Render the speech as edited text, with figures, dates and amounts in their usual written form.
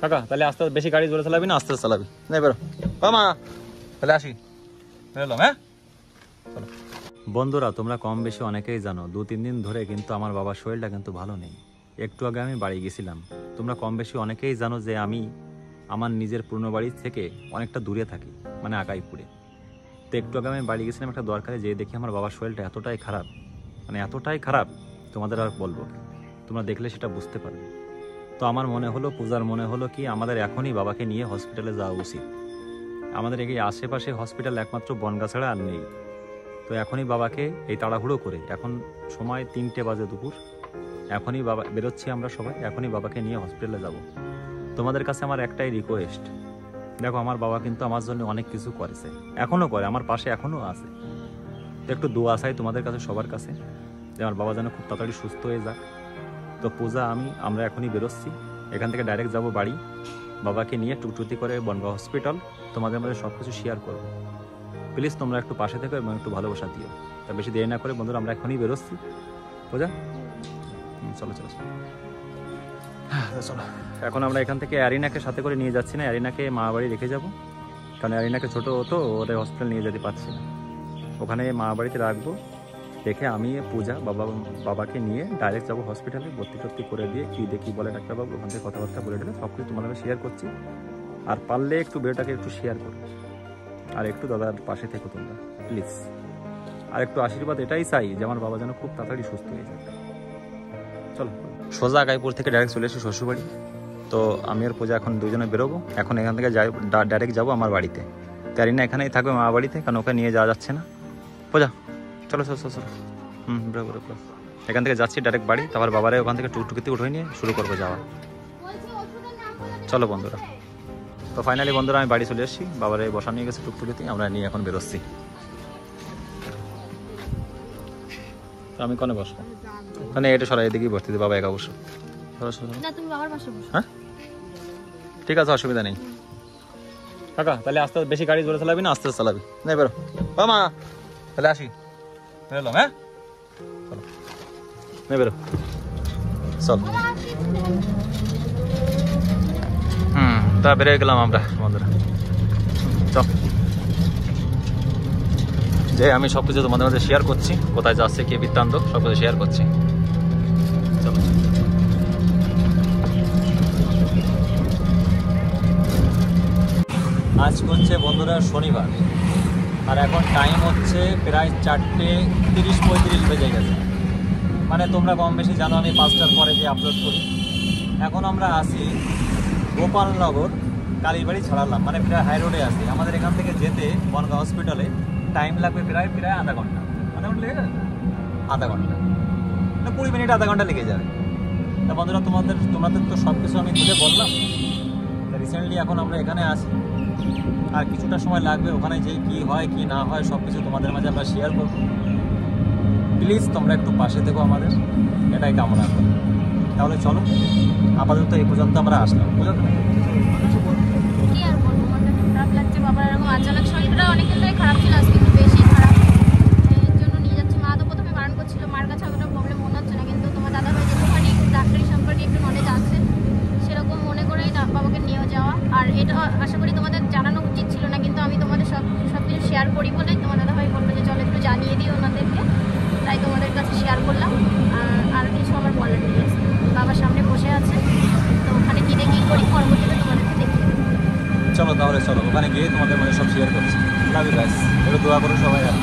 কাকা তাহলে আস্তে বেশি গাড়ি জোরে চালাবি না আস্তে চালাবি না বেরো মা তাহলে আসি বেরোলাম হ্যাঁ চলো। বন্ধুরা তোমরা কম বেশি অনেকেই জানো 2-3 দিন ধরে কিন্তু আমার বাবার শরীরটা কিন্তু ভালো নেই। একটু আগে আমি বাড়ি গেছিলাম। তোমরা কম বেশি অনেকেই জানো যে আমি আমার নিজের পুরনো বাড়ি থেকে অনেকটা দূরে থাকি, মানে আকাইপুরে। তো একটু আগে আমি বাড়ি গেছিলাম একটা দরকারে, যেয়ে দেখি আমার বাবার শরীরটা এতটাই খারাপ, মানে এতটাই খারাপ তোমাদের আর বলবো, তোমরা দেখলে সেটা বুঝতে পারবে। তো আমার মনে হলো, পূজার মনে হলো কি আমাদের এখনই বাবাকে নিয়ে হসপিটালে যাওয়া উচিত। আমাদের এই আশেপাশে হসপিটাল একমাত্র বনগাঁ ছাড়া আর নেই। তো এখনই বাবাকে এই তাড়াহুড়ো করে, এখন সময় 3টে বাজে দুপুর, এখনই বাবা বেরোচ্ছি আমরা সবাই, এখনই বাবাকে নিয়ে হসপিটালে যাব। তোমাদের কাছে আমার একটাই রিকোয়েস্ট, দেখো আমার বাবা কিন্তু আমার জন্য অনেক কিছু করেছে, এখনও করে, আমার পাশে এখনও আছে। তো একটু দোয়া চাই তোমাদের কাছে, সবার কাছে, যে আমার বাবা যেন খুব তাড়াতাড়ি সুস্থ হয়ে যাক। তো পূজা আমরা এখনই বেরোচ্ছি, এখান থেকে ডাইরেক্ট যাব বাড়ি, বাবাকে নিয়ে টুকটুকি করে বনগাঁ হসপিটাল, তোমাদের মধ্যে সব কিছু শেয়ার করবো। প্লিজ তোমরা একটু পাশে থেকো এবং একটু ভালোবাসা দিও। তা বেশি দেরি না করে বন্ধুরা আমরা এখনই বেরোচ্ছি। পূজা চলো চলো চলো চলো। এখন আমরা এখান থেকে অ্যারিনাকে সাথে করে নিয়ে যাচ্ছি না, অ্যারিনাকে মা বাড়ি রেখে যাবো, কারণ অ্যারিনাকে ছোটো হতো, ওদের হসপিটাল নিয়ে যেতে পারছি না। ওখানে মা বাড়িতে রাখবো, দেখে আমি পূজা বাবাকে নিয়ে ডাইরেক্ট যাবো হসপিটালে, ভর্তি টর্তি করে দিয়ে কী দেখি বলে ডাক্তারবাবু, ওখান থেকে কথাবার্তা বলে দিলে সব কিছু তোমাদের শেয়ার করছি। আর পারলে একটু ভিডিওটাকে একটু শেয়ার করো, আর একটু দাদার পাশে থেকো তোমরা প্লিজ। আর একটু আশীর্বাদ এটাই চাই যে আমার বাবা যেন খুব তাড়াতাড়ি সুস্থ হয়ে যায়। চলো সোজা আকাইপুর থেকে ডাইরেক্ট চলে এসে শ্বশুরবাড়ি। তো আমি আর পূজা এখন দুজনে বেরোবো, এখন এখান থেকে ডাইরেক্ট যাবো আমার বাড়িতে। অ্যারিনা এখানেই থাকবে মা বাড়িতে, কারণ ওকে নিয়ে যাওয়া যাচ্ছে না। পূজা চলো চলো চলো চলো বেরো। এখান থেকে যাচ্ছি ডাইরেক্ট বাড়ি, তারপর বাবারে ওখান থেকে টুকটুকিতে উঠে নিয়ে শুরু করবো যাওয়া। চলো বন্ধুরা। তো ফাইনালি বন্ধুরা আমি বাড়ি চলে এসেছি, বাবারে বসা নিয়ে গেছে টুকটুকিতে, আমরা নিয়ে এখন বেরোচ্ছি। তো আমি কোনে বসবো? ওখানে এটা সরাই এদিকেই বসতে বাবা একা বসো। হ্যাঁ ঠিক আছে, অসুবিধা নেই। কাকা তাহলে আস্তে বেশি গাড়ি জোরে চালাবি না আস্তে চালাবি না বেরো মা তাহলে আসি বেরোলাম হ্যাঁ চলো না বেরো চল। তা বেরিয়ে গেলাম আমরা বন্ধুরা। চল যে আমি সবকিছু তোমাদের মধ্যে শেয়ার করছি, কোথায় যাচ্ছে কি বৃত্তান্ত সবকিছু শেয়ার করছি। চলো আজ হচ্ছে বন্ধুরা শনিবার, আর এখন টাইম হচ্ছে প্রায় 4:30-35 বেজে গেছে। মানে তোমরা কম বেশি জানো আমি 5টার পরে যে আপলোড করি। এখন আমরা আসি গোপালনগর কালীবাড়ি ছাড়ালাম, মানে প্রায় হাই রোডে আসি। আমাদের এখান থেকে যেতে বনগাঁ হসপিটালে টাইম লাগবে প্রায় আধা ঘন্টা। লেগে যাবে আধা ঘন্টা, 20 মিনিট আধা ঘন্টা লেগে যাবে। তা বন্ধুরা তোমাদের তো সব কিছু আমি তুলে বললাম। রিসেন্টলি এখন আমরা এখানে আসি, আর কিছুটা সময় লাগবে, ওখানে যে কি হয় কি না হয় সব কিছু তোমাদের মাঝে আমরা শেয়ার করব। প্লিজ তোমরা একটু পাশে থেকো আমাদের, এটাই কামনা করি। তাহলে চলো আপাতত এই পর্যন্ত আমরা আসলাম। খারাপ লাগছে, বাবার এরকম আচানক শরীরটা অনেকদিন ধরে খারাপ ছিল, আজকে একটু বেশি খারাপ, এর জন্য নিয়ে যাচ্ছি। মা তো প্রথমে বারণ করছিল, মার কাছে অতটা প্রবলেম মনে হচ্ছে না, কিন্তু তোমার দাদা ভাই যেটুখানি ডাক্তারি সম্পর্কে একটু নলেজ আছে সেরকম মনে করেই বাবাকে নিয়ে যাওয়া। আর এটা আশা করি তোমাদের জানানো উচিত ছিল না, কিন্তু আমি তোমাদের সব কিছু শেয়ার করি বলে তোমার দাদা ভাই বললো যে চলো একটু জানিয়ে দিও ওনাদেরকে, তাই তোমাদের কাছে শেয়ার করলাম। আর কিছু আমার বলার নেই, বাবার সামনে বসে আছে, তো ওখানে কী দেখি করি পরবর্তীতে তোমাদেরকে দেখি। চলো তাহলে চলো ওখানে গিয়ে তোমাদের মধ্যে সব শেয়ার করছি। লাভ ইউ গাইস, একটু দোয়া করো সবাই। আর